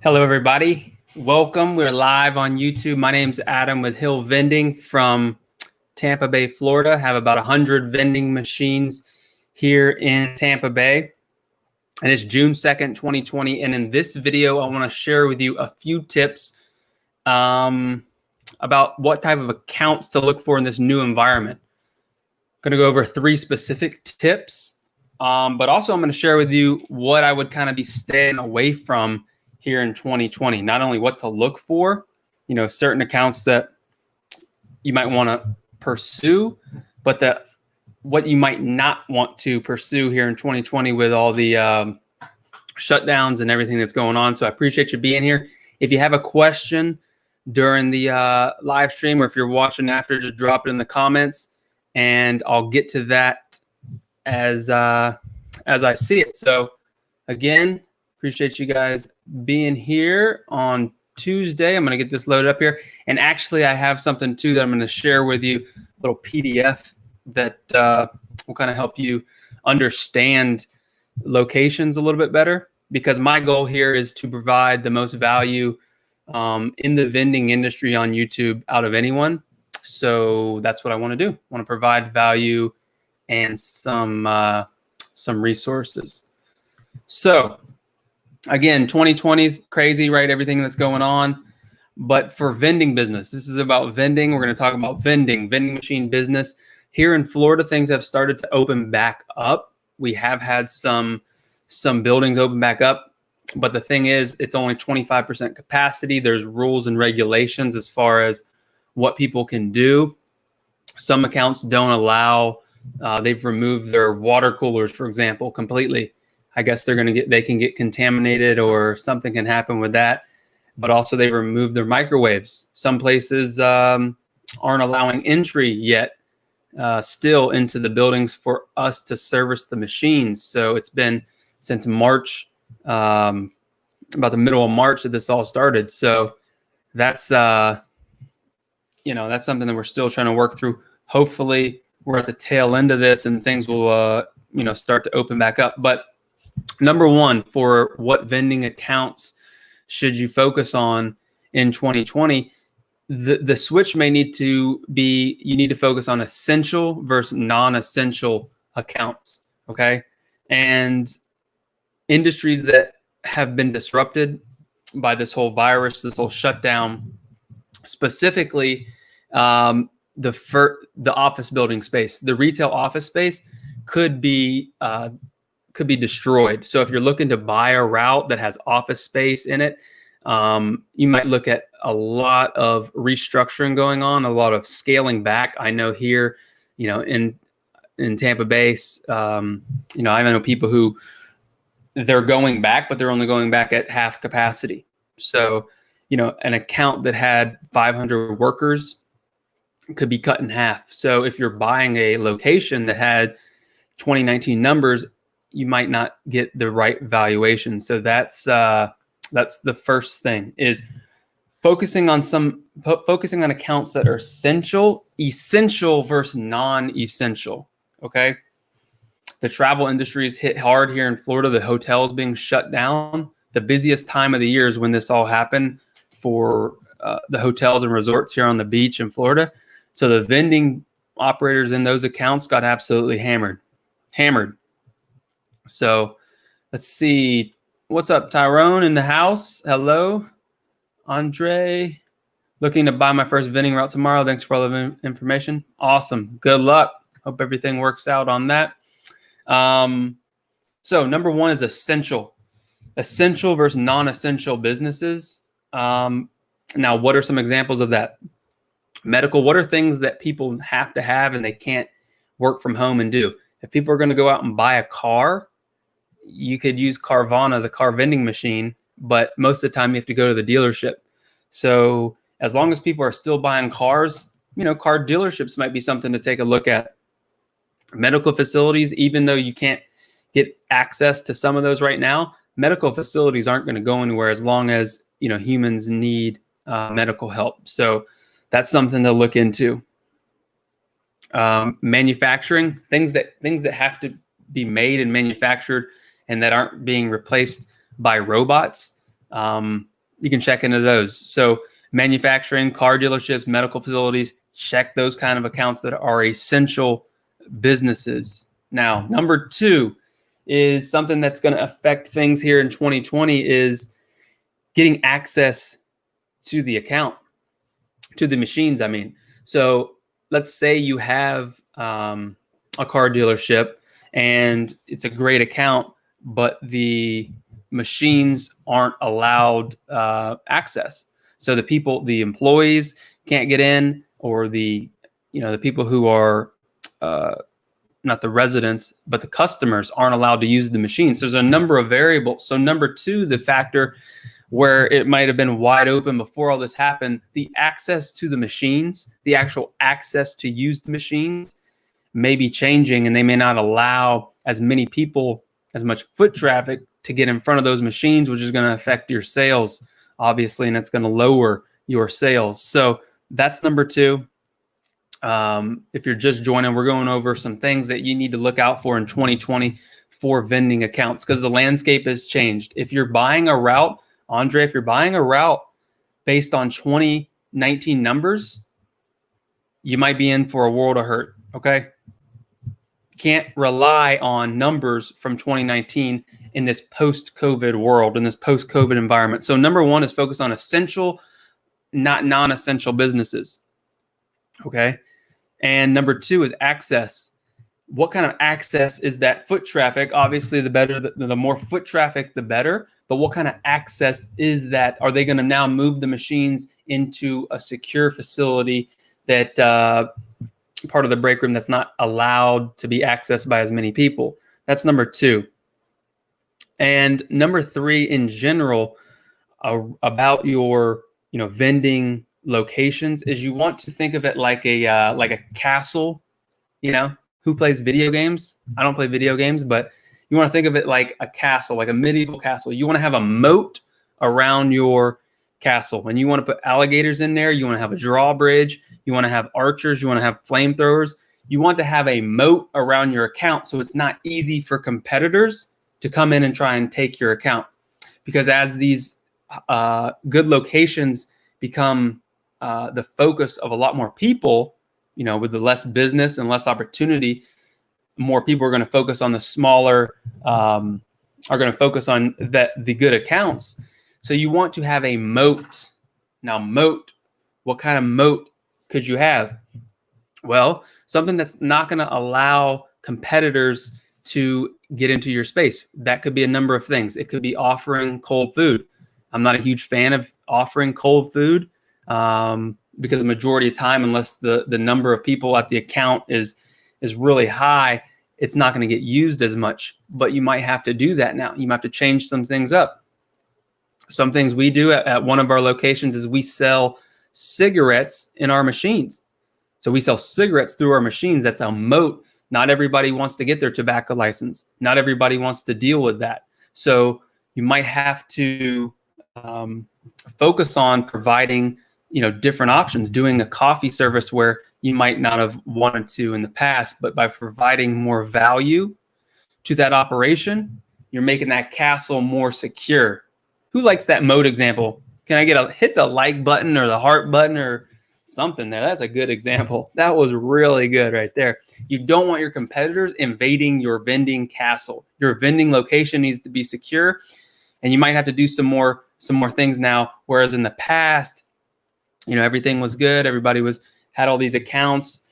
Hello, everybody. Welcome. We're live on YouTube. My name's Adam with Hill Vending from Tampa Bay, Florida. Have about 100 vending machines here in Tampa Bay. And it's June 2nd, 2020. And in this video, I want to share with you a few tips about what type of accounts to look for in this new environment. I'm going to go over 3 specific tips, but also I'm going to share with you what I would kind of be staying away from here in 2020. Not only what to look for, certain accounts that you might want to pursue, but what you might not want to pursue here in 2020 with all the shutdowns and everything that's going on. So I appreciate you being here. If you have a question during the live stream, or if you're watching after, just drop it in the comments and I'll get to that as I see it. So again, appreciate you guys being here on Tuesday. I'm going to get this loaded up here. And actually, I have something too that I'm going to share with you, a little PDF that will kind of help you understand locations a little bit better, because my goal here is to provide the most value in the vending industry on YouTube out of anyone. So that's what I want to do. I want to provide value and some resources. So again, 2020 is crazy, right? Everything that's going on. But for vending business, this is about vending. We're going to talk about vending machine business. Here in Florida, things have started to open back up. We have had some buildings open back up. But the thing is, it's only 25% capacity. There's rules and regulations as far as what people can do. Some accounts don't allow, they've removed their water coolers, for example, completely. I guess they can get contaminated or something can happen with that. But also they remove their microwaves. Some places aren't allowing entry yet still into the buildings for us to service the machines. So it's been since March, about the middle of March that this all started. So that's, that's something that we're still trying to work through. Hopefully we're at the tail end of this and things will, start to open back up. But number one, for what vending accounts should you focus on in 2020, the switch may need to be, you need to focus on essential versus non-essential accounts, okay? And industries that have been disrupted by this whole virus, this whole shutdown, specifically the office building space, the retail office space could be destroyed. So if you're looking to buy a route that has office space in it, you might look at a lot of restructuring going on, a lot of scaling back. I know here, in Tampa Bay, I know people who they're going back, but they're only going back at half capacity. So, an account that had 500 workers could be cut in half. So if you're buying a location that had 2019 numbers, you might not get the right valuation. So that's the first thing, is focusing on accounts that are essential versus non-essential. Okay. The travel industry is hit hard here in Florida. The hotels being shut down. The busiest time of the year is when this all happened for the hotels and resorts here on the beach in Florida. So the vending operators in those accounts got absolutely hammered. So let's see. What's up, Tyrone in the house? Hello. Andre, looking to buy my first vending route tomorrow. Thanks for all the information. Awesome. Good luck. Hope everything works out on that. So number one is essential versus non-essential businesses. Now, what are some examples of that? Medical. What are things that people have to have and they can't work from home and do? If people are going to go out and buy a car, you could use Carvana, the car vending machine, but most of the time you have to go to the dealership. So as long as people are still buying cars, car dealerships might be something to take a look at. Medical facilities, even though you can't get access to some of those right now, medical facilities aren't going to go anywhere as long as, humans need medical help. So that's something to look into. Manufacturing, things that have to be made and manufactured and that aren't being replaced by robots. You can check into those. So manufacturing, car dealerships, medical facilities, check those kind of accounts that are essential businesses. Now, number two is something that's going to affect things here in 2020 is getting access to the account, to the machines, I mean. So let's say you have a car dealership and it's a great account, but the machines aren't allowed access. So the employees can't get in, or the people who are not the residents, but the customers aren't allowed to use the machines. So there's a number of variables. So number two, the factor where it might have been wide open before all this happened, the access to the machines, the actual access to use the machines may be changing, and they may not allow as many people, as much foot traffic to get in front of those machines, which is going to affect your sales, obviously, and it's going to lower your sales. So that's number two. If you're just joining, we're going over some things that you need to look out for in 2020 for vending accounts, because the landscape has changed. If you're buying a route, Andre, if you're buying a route based on 2019 numbers, you might be in for a world of hurt, okay? Can't rely on numbers from 2019 in this post-COVID world, in this post-COVID environment. So number one is focus on essential, not non-essential businesses, okay? And number two is access. What kind of access is that foot traffic? Obviously, the better, the more foot traffic, the better. But what kind of access is that? Are they going to now move the machines into a secure facility that part of the break room that's not allowed to be accessed by as many people? That's number two. And number three, in general, about your vending locations, is you want to think of it like a castle. Who plays video games? I don't play video games, but you want to think of it like a castle, like a medieval castle. You want to have a moat around your castle. When you want to put alligators in there, you want to have a drawbridge, you want to have archers, you want to have flamethrowers. You want to have a moat around your account so it's not easy for competitors to come in and try and take your account. Because as these good locations become the focus of a lot more people, with the less business and less opportunity, more people are going to focus on the smaller, are going to focus on the good accounts. So you want to have a moat. Now, moat, what kind of moat could you have? Well, something that's not going to allow competitors to get into your space. That could be a number of things. It could be offering cold food. I'm not a huge fan of offering cold food because the majority of time, unless the number of people at the account is really high, it's not going to get used as much. But you might have to do that now. You might have to change some things up. Some things we do at one of our locations is we sell cigarettes in our machines. So we sell cigarettes through our machines. That's a moat. Not everybody wants to get their tobacco license. Not everybody wants to deal with that. So you might have to focus on providing, different options, doing a coffee service where you might not have wanted to in the past, but by providing more value to that operation, you're making that castle more secure. Who likes that moat example? Can I hit the like button or the heart button or something there? That's a good example. That was really good right there. You don't want your competitors invading your vending castle. Your vending location needs to be secure, and you might have to do some more things now. Whereas in the past, everything was good. Everybody had all these accounts,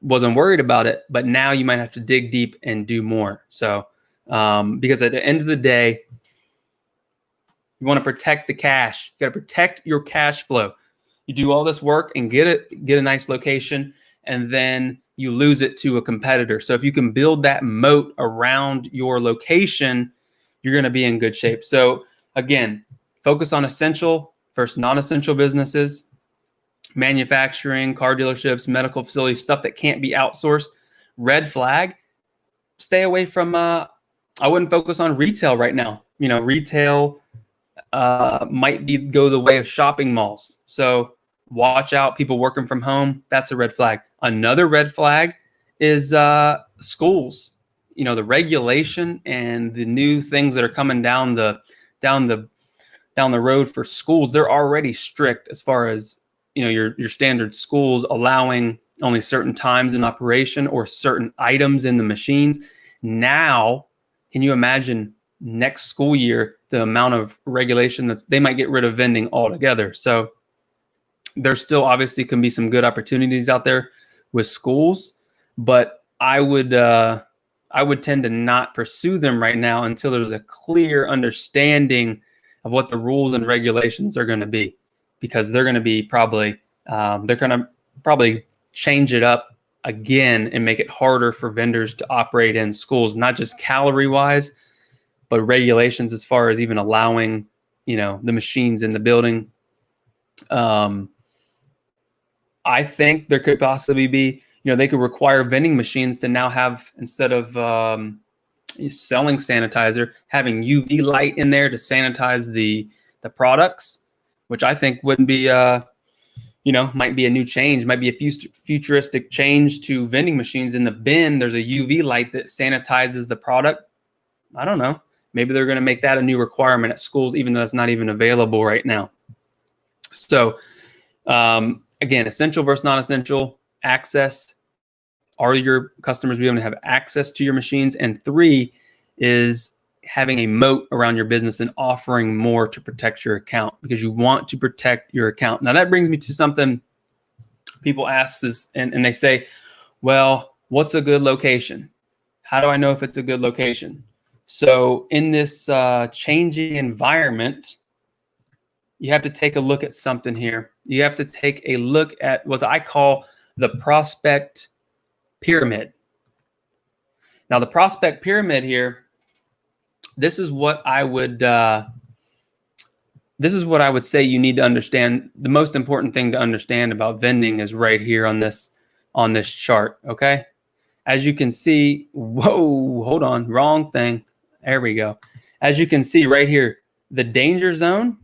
wasn't worried about it. But now you might have to dig deep and do more. So, because at the end of the day, you want to protect the cash. You got to protect your cash flow. You do all this work and get a nice location, and then you lose it to a competitor. So if you can build that moat around your location, you're going to be in good shape. So again, focus on essential versus non-essential businesses, manufacturing, car dealerships, medical facilities, stuff that can't be outsourced. Red flag, stay away from, I wouldn't focus on retail right now. Retail might go the way of shopping malls. So watch out, people working from home. That's a red flag. Another red flag is schools. the regulation and the new things that are coming down the road for schools, they're already strict as far as, your standard schools allowing only certain times in operation or certain items in the machines. Now, can you imagine next school year, the amount of regulation they might get rid of vending altogether? So there still obviously can be some good opportunities out there with schools, but I would tend to not pursue them right now until there's a clear understanding of what the rules and regulations are going to be, because they're going to be probably change it up again and make it harder for vendors to operate in schools, not just calorie wise, but regulations as far as even allowing, the machines in the building. I think there could possibly be, they could require vending machines to now have, instead of selling sanitizer, having UV light in there to sanitize the products, which I think wouldn't be, might be a new change, might be a futuristic change to vending machines. In the bin, there's a UV light that sanitizes the product. I don't know. Maybe they're going to make that a new requirement at schools, even though it's not even available right now. So, again, essential versus non-essential. Access. Are your customers be able to have access to your machines? And 3 is having a moat around your business and offering more to protect your account, because you want to protect your account. Now that brings me to something people ask and they say, well, what's a good location? How do I know if it's a good location? So in this changing environment, you have to take a look at something here. You have to take a look at what I call the prospect pyramid. Now, the prospect pyramid here, this is what I would say you need to understand. The most important thing to understand about vending is right here on this chart. Okay, as you can see, whoa, hold on, wrong thing. There we go. As you can see right here, the danger zone.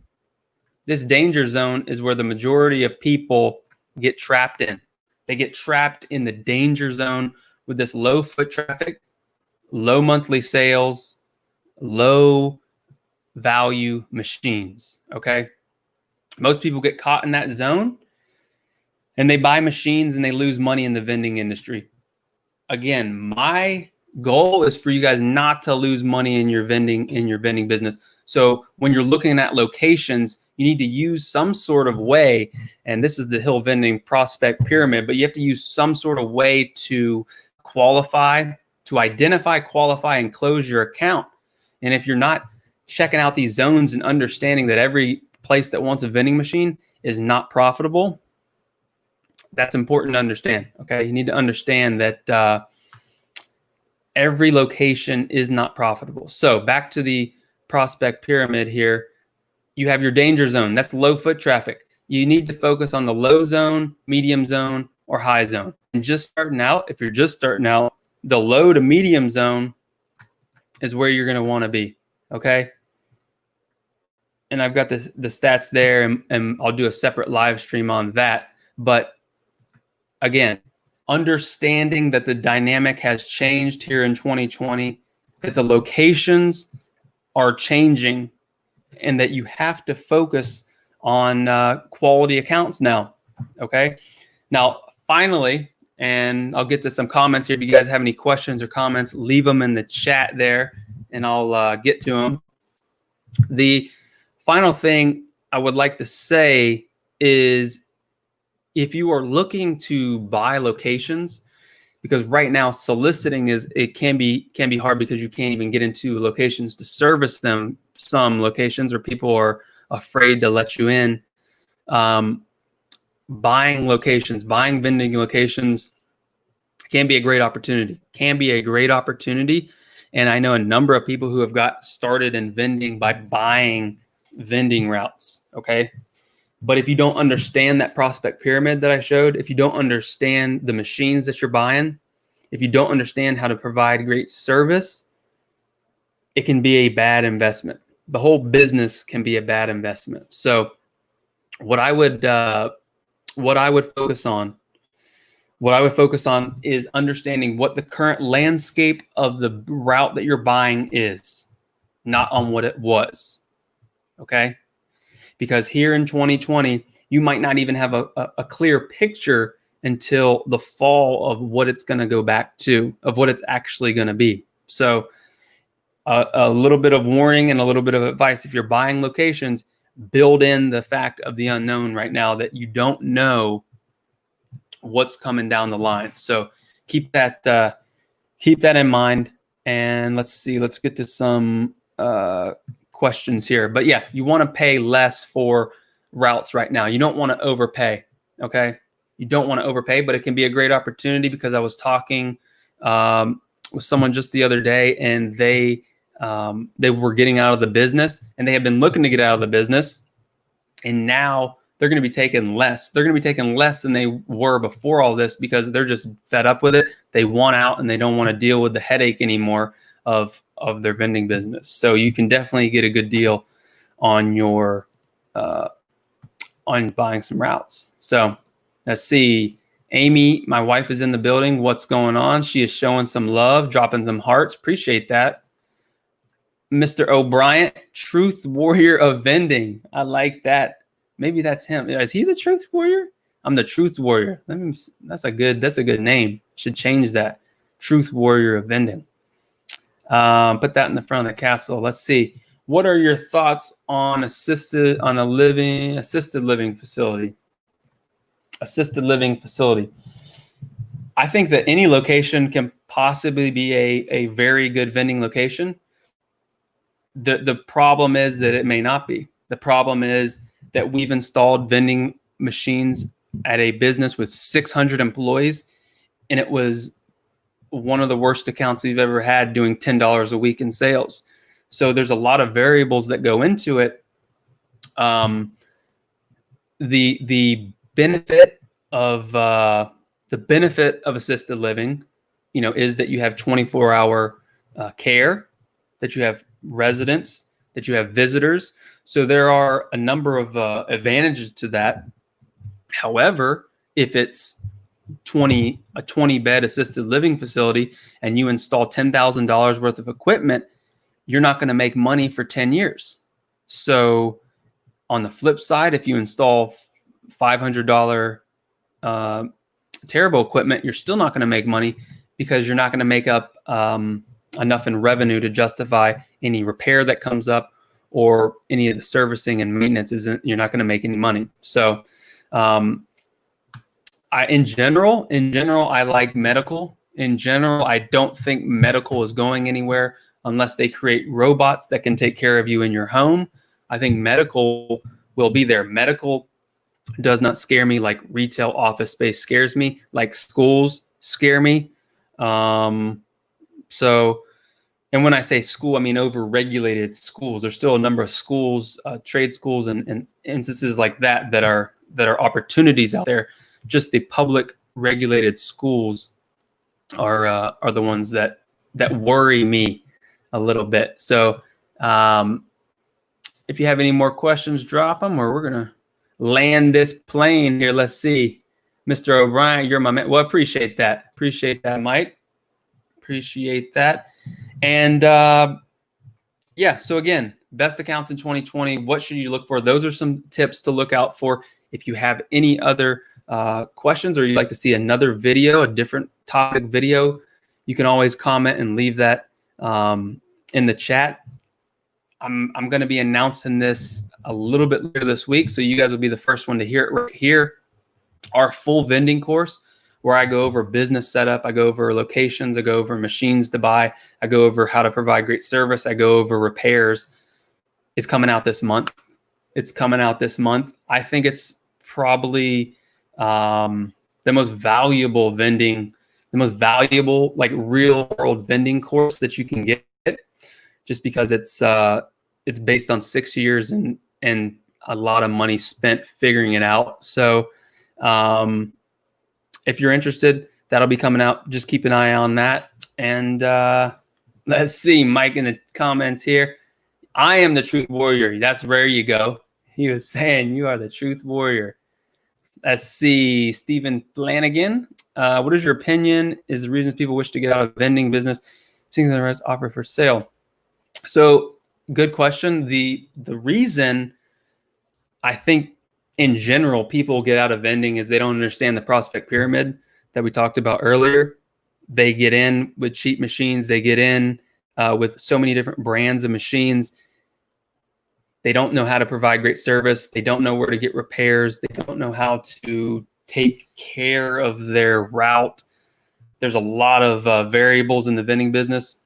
This danger zone is where the majority of people get trapped in. They get trapped in the danger zone with this low foot traffic, low monthly sales, low value machines. Okay. Most people get caught in that zone and they buy machines and they lose money in the vending industry. Again, my goal is for you guys not to lose money in your vending business. So when you're looking at locations, you need to use some sort of way, and this is the Hill Vending Prospect Pyramid, but you have to use some sort of way to qualify, to identify, qualify, and close your account. And if you're not checking out these zones and understanding that every place that wants a vending machine is not profitable, that's important to understand. Okay, you need to understand that every location is not profitable. So back to the prospect pyramid here, you have your danger zone. That's low foot traffic. You need to focus on the low zone, medium zone, or high zone. And just starting out, if you're just starting out, the low to medium zone is where you're going to want to be. Okay. And I've got the stats there, and I'll do a separate live stream on that. But again, understanding that the dynamic has changed here in 2020, that the locations are changing, and that you have to focus on quality accounts now. Okay. Now, finally, and I'll get to some comments here. If you guys have any questions or comments, leave them in the chat there, and I'll get to them. The final thing I would like to say is, if you are looking to buy locations, because right now soliciting can be hard because you can't even get into locations to service them. Some locations, or people are afraid to let you in. Buying vending locations can be a great opportunity. And I know a number of people who have got started in vending by buying vending routes. Okay. But if you don't understand that prospect pyramid that I showed, if you don't understand the machines that you're buying, if you don't understand how to provide great service, it can be a bad investment. The whole business can be a bad investment. So what I would focus on What I would focus on is understanding what the current landscape of the route that you're buying is, not on what it was. Okay? Because here in 2020, you might not even have a clear picture until the fall of what it's going to go back to, of what it's actually going to be. So a little bit of warning and a little bit of advice. If you're buying locations, build in the fact of the unknown right now, that you don't know what's coming down the line. So keep that in mind. And let's see, let's get to some questions here. But yeah, you want to pay less for routes right now. You don't want to overpay. Okay, you don't want to overpay, but it can be a great opportunity, because I was talking with someone just the other day, and they were getting out of the business, and they have been looking to get out of the business, and now they're going to be taking less. They're going to be taking less than they were before all this, because they're just fed up with it. They want out, and they don't want to deal with the headache anymore of their vending business. So you can definitely get a good deal on your on buying some routes. So let's see. Amy, my wife, is in the building. What's going on? She is showing some love, dropping some hearts. Appreciate that. Mr. O'Brien, truth warrior of vending. I like that. Maybe that's him. Is he the truth warrior? I'm the truth warrior. That's a good name. Should change that. Truth warrior of vending. Put that in the front of the castle. Let's see. What are your thoughts on assisted living facility? Assisted living facility. I think that any location can possibly be a very good vending location. The problem is that it may not be. The problem is that we've installed vending machines at a business with 600 employees, and it was one of the worst accounts we've ever had, doing $10 a week in sales. So there's a lot of variables that go into it. The benefit of assisted living, is that you have 24-hour care, that you have residents, that you have visitors. So there are a number of advantages to that. However, if it's a 20-bed assisted living facility and you install $10,000 worth of equipment, you're not going to make money for 10 years. So on the flip side, if you install $500 terrible equipment, you're still not going to make money, because you're not going to make up enough in revenue to justify any repair that comes up, or any of the servicing and maintenance. You're not going to make any money. So in general, I like medical. In general, I don't think medical is going anywhere unless they create robots that can take care of you in your home. I think medical will be there. Medical does not scare me like retail office space scares me, like schools scare me. And when I say school, I mean over-regulated schools. There's still a number of schools, trade schools, and instances like that are opportunities out there. Just the public regulated schools are the ones that worry me a little bit. So if you have any more questions, drop them, or we're gonna land this plane here. Let's see. Mr. O'Brien, you're my man. Well, appreciate that. Appreciate that, Mike. Appreciate that. And yeah, so again, best accounts in 2020. What should you look for? Those are some tips to look out for. If you have any other questions, or you'd like to see another video, a different topic video, you can always comment and leave that in the chat. I'm going to be announcing this a little bit later this week, so you guys will be the first one to hear it right here. Our full vending course, where I go over business setup, I go over locations, I go over machines to buy, I go over how to provide great service, I go over repairs, is coming out this month. It's coming out this month. I think it's probably the most valuable like real world vending course that you can get, just because it's based on 6 years and a lot of money spent figuring it out. So if you're interested, that'll be coming out. Just keep an eye on that. And let's see, Mike in the comments here. I am the truth warrior. That's where you go. He was saying you are the truth warrior. Let's see, Stephen Flanagan. What is your opinion? Is the reasons people wish to get out of vending business, seeing the rest offer for sale? So, good question. The reason I think in general people get out of vending is they don't understand the prospect pyramid that we talked about earlier. They get in with cheap machines. They get in with so many different brands of machines. They don't know how to provide great service. They don't know where to get repairs. They don't know how to take care of their route. There's a lot of variables in the vending business.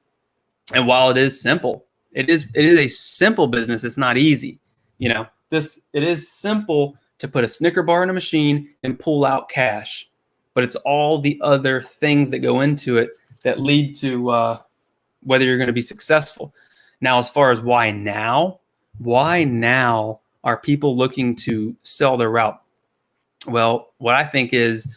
And while it is simple, it is a simple business. It's not easy. It is simple to put a Snicker bar in a machine and pull out cash, but it's all the other things that go into it that lead to whether you're going to be successful. Now, as far as why now are people looking to sell their route? Well, what I think is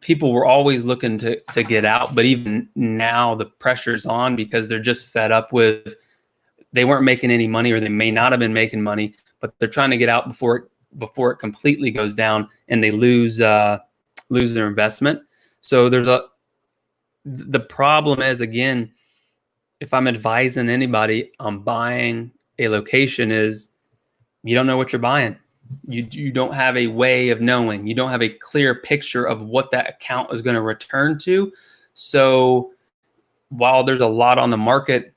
people were always looking to get out, but even now the pressure's on because they're just fed up with, they weren't making any money, or they may not have been making money, but they're trying to get out before it completely goes down and they lose their investment. So the problem is, again, if I'm advising anybody on buying a location, is you don't know what you're buying. You don't have a way of knowing. You don't have a clear picture of what that account is going to return to. So while there's a lot on the market,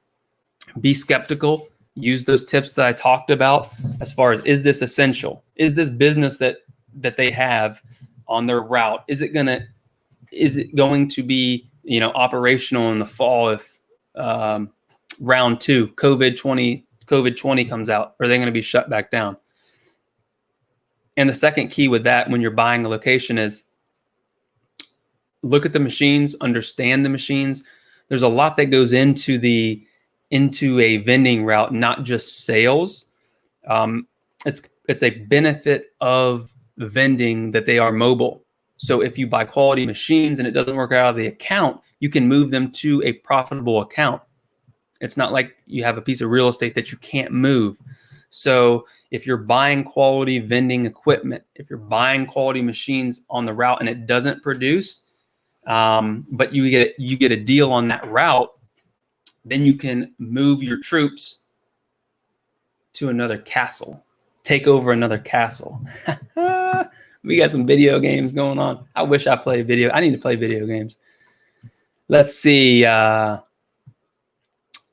be skeptical. Use those tips that I talked about as far as, is this essential? Is this business that they have on their route, is it going to be operational in the fall if round 2 COVID-20 comes out? Are they going to be shut back down? And the second key with that, when you're buying a location, is look at the machines, understand the machines. There's a lot that goes into a vending route, not just sales. It's a benefit of vending that they are mobile. So if you buy quality machines and it doesn't work out of the account, you can move them to a profitable account. It's not like you have a piece of real estate that you can't move. So if you're buying quality vending equipment, if you're buying quality machines on the route and it doesn't produce, but you get a deal on that route, then you can move your troops to another castle, take over another castle. We got some video games going on. I wish I played video. I need to play video games. Let's see.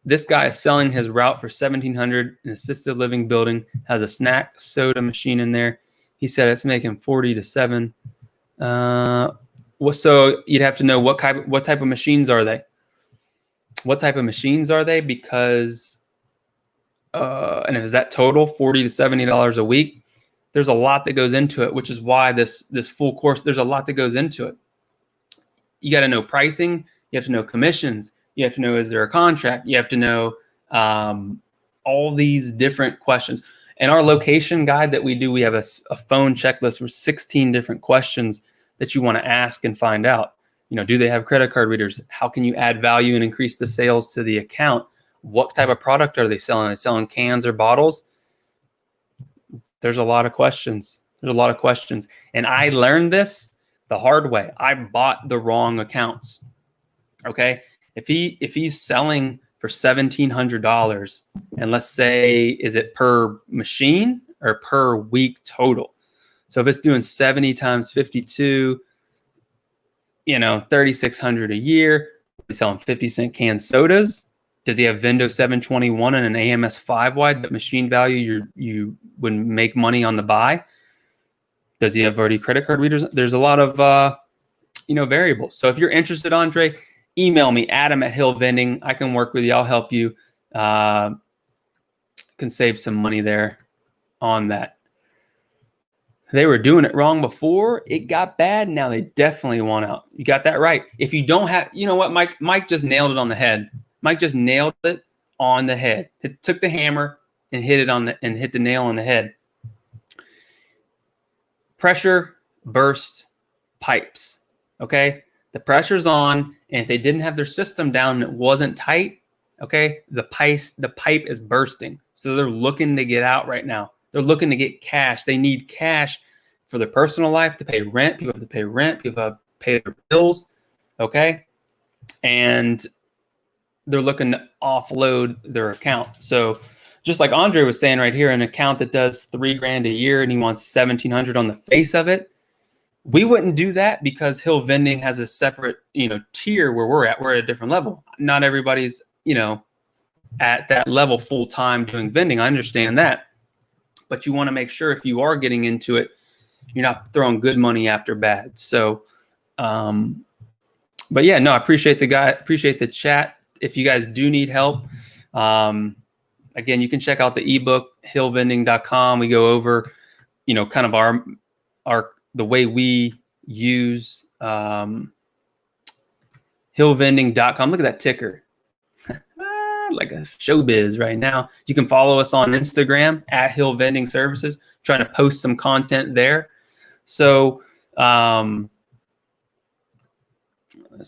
This guy is selling his route for $1,700. An assisted living building, has a snack soda machine in there. He said it's making 40 to 7. So you'd have to know what type of machines are they? What type of machines are they? Because and is that total $40 to $70 a week? There's a lot that goes into it, which is why this full course, there's a lot that goes into it. You got to know pricing. You have to know commissions. You have to know, is there a contract? You have to know all these different questions. In our location guide that we do, we have a phone checklist with 16 different questions that you want to ask and find out. Do they have credit card readers? How can you add value and increase the sales to the account? What type of product are they selling? Are they selling cans or bottles? There's a lot of questions. And I learned this the hard way. I bought the wrong accounts. Okay. If he's selling for $1,700, and let's say, is it per machine or per week total? So if it's doing 70 times 52, $3,600 a year. He's selling 50-cent canned sodas. Does he have Vendo 721 and an AMS 5 wide? That machine value you would make money on the buy. Does he have already credit card readers? There's a lot of variables. So if you're interested, Andre, email me, Adam@Hill Vending. I can work with you. I'll help you. Can save some money there on that. They were doing it wrong before it got bad. Now they definitely want out. You got that right. If you don't have, you know what, Mike just nailed it on the head. Mike just nailed it on the head. It took the hammer and hit the nail on the head. Pressure burst pipes. Okay. The pressure's on, and if they didn't have their system down and it wasn't tight, okay, the pipe is bursting. So they're looking to get out right now. They're looking to get cash. They need cash for their personal life, to pay rent. People have to pay rent. People have to pay their bills. Okay. And they're looking to offload their account. So just like Andre was saying right here, an account that does $3,000 a year and he wants 1,700 on the face of it. We wouldn't do that because Hill Vending has a separate, tier where we're at. We're at a different level. Not everybody's, at that level full time doing vending. I understand that. But you want to make sure if you are getting into it, you're not throwing good money after bad. So, but yeah, no, I appreciate the chat. If you guys do need help, again, you can check out the ebook, hillvending.com. We go over, kind of the way we use hillvending.com. Look at that ticker. Like a showbiz right now. You can follow us on Instagram at Hill Vending Services, trying to post some content there. So let's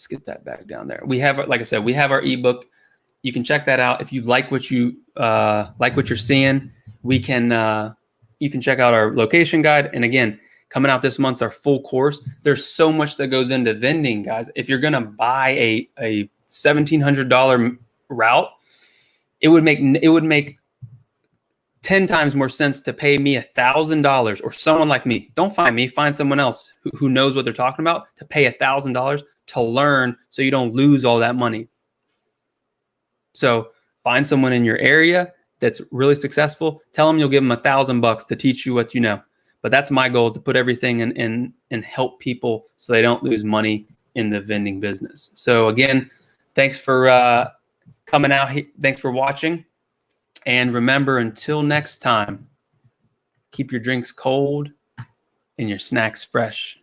get that back down there. We have, like I said, we have our ebook. You can check that out. If you like what you're seeing, you can check out our location guide. And again, coming out this month's our full course. There's so much that goes into vending, guys. If you're gonna buy a $1,700 route, it would make 10 times more sense to pay me $1,000 or someone like me. Don't find me, find someone else who knows what they're talking about, to pay $1,000 to learn so you don't lose all that money. So find someone in your area that's really successful. Tell them you'll give them $1,000 to teach you what you know. But that's my goal, to put everything in and help people so they don't lose money in the vending business. So again, thanks for coming out. Thanks for watching. And remember, until next time, keep your drinks cold and your snacks fresh.